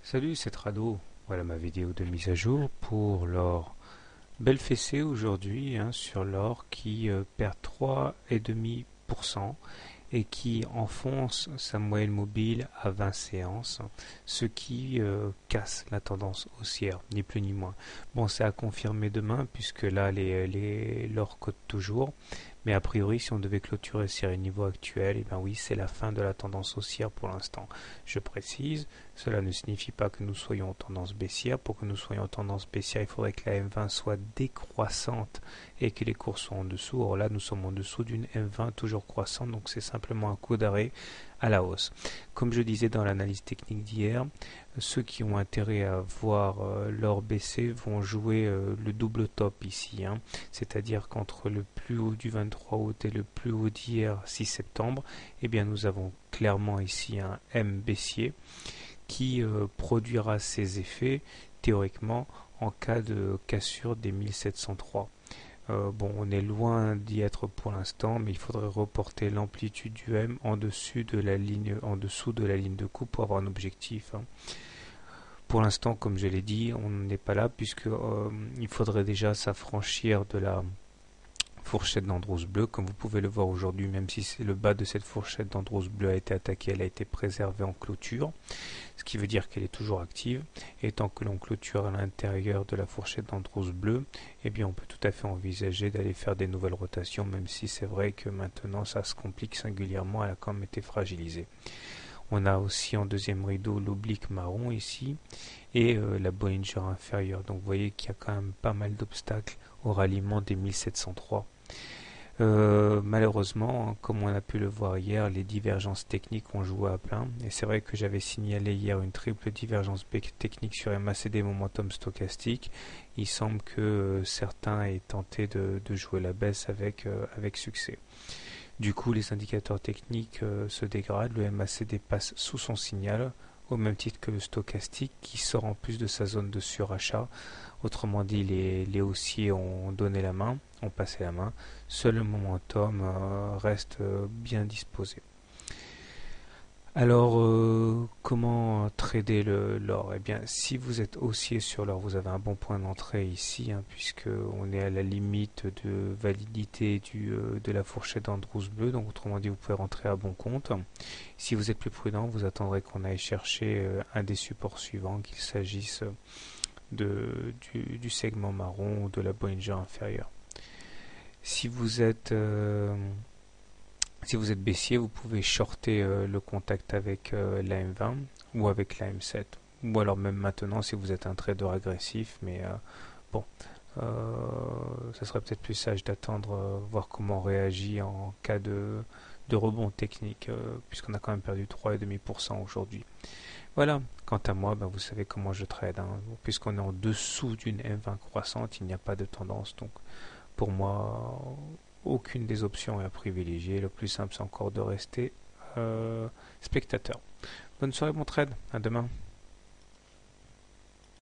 Salut, c'est Trado. Voilà ma vidéo de mise à jour pour l'or. Belle fessée aujourd'hui sur l'or qui perd 3,5% et qui enfonce sa moyenne mobile à 20 séances, ce qui casse la tendance haussière, ni plus ni moins. Bon, c'est à confirmer demain puisque là l'or cote toujours. Mais a priori, si on devait clôturer sur les niveaux actuels, et bien oui, c'est la fin de la tendance haussière pour l'instant. Je précise, cela ne signifie pas que nous soyons en tendance baissière. Pour que nous soyons en tendance baissière, il faudrait que la M20 soit décroissante et que les cours soient en dessous. Or là, nous sommes en dessous d'une M20 toujours croissante, donc c'est simplement un coup d'arrêt à la hausse. Comme je disais dans l'analyse technique d'hier, ceux qui ont intérêt à voir l'or baisser vont jouer le double top ici, c'est-à-dire qu'entre le plus haut du 23 août et le plus haut d'hier 6 septembre, eh bien nous avons clairement ici un M baissier qui produira ses effets théoriquement en cas de cassure des 1703. Bon, on est loin d'y être pour l'instant, mais il faudrait reporter l'amplitude du M en dessous de la ligne de coupe pour avoir un objectif. Pour l'instant, comme je l'ai dit, on n'est pas là puisque il faudrait déjà s'affranchir de la fourchette d'Andros bleu, comme vous pouvez le voir aujourd'hui, même si le bas de cette fourchette d'Andros bleu a été attaqué, elle a été préservée en clôture, ce qui veut dire qu'elle est toujours active, et tant que l'on clôture à l'intérieur de la fourchette d'Andros bleu, eh bien on peut tout à fait envisager d'aller faire des nouvelles rotations, même si c'est vrai que maintenant ça se complique singulièrement, elle a quand même été fragilisée. On a aussi en deuxième rideau l'oblique marron ici et la Bollinger inférieure. Donc vous voyez qu'il y a quand même pas mal d'obstacles au ralliement des 1703. Malheureusement, comme on a pu le voir hier, les divergences techniques ont joué à plein. Et c'est vrai que j'avais signalé hier une triple divergence technique sur MACD momentum stochastique. Il semble que certains aient tenté de jouer la baisse avec succès. Du coup, les indicateurs techniques se dégradent, le MACD passe sous son signal, au même titre que le stochastique qui sort en plus de sa zone de surachat. Autrement dit, les haussiers ont donné la main, ont passé la main. Seul le momentum reste bien disposé. Alors, comment trader l'or? Eh bien, si vous êtes haussier sur l'or, vous avez un bon point d'entrée ici, puisque on est à la limite de validité de la fourchette d'Andros bleu. Donc, autrement dit, vous pouvez rentrer à bon compte. Si vous êtes plus prudent, vous attendrez qu'on aille chercher un des supports suivants, qu'il s'agisse du segment marron ou de la Bollinger inférieure. Si vous êtes baissier, vous pouvez shorter le contact avec la M20 ou avec la M7. Ou alors même maintenant si vous êtes un trader agressif, mais bon, ça serait peut-être plus sage d'attendre, voir comment on réagit en cas de rebond technique, puisqu'on a quand même perdu 3,5% aujourd'hui. Voilà, quant à moi, vous savez comment je trade. Puisqu'on est en dessous d'une M20 croissante, il n'y a pas de tendance. Donc pour moi, aucune des options est à privilégier. Le plus simple, c'est encore de rester spectateur. Bonne soirée, bon trade. À demain.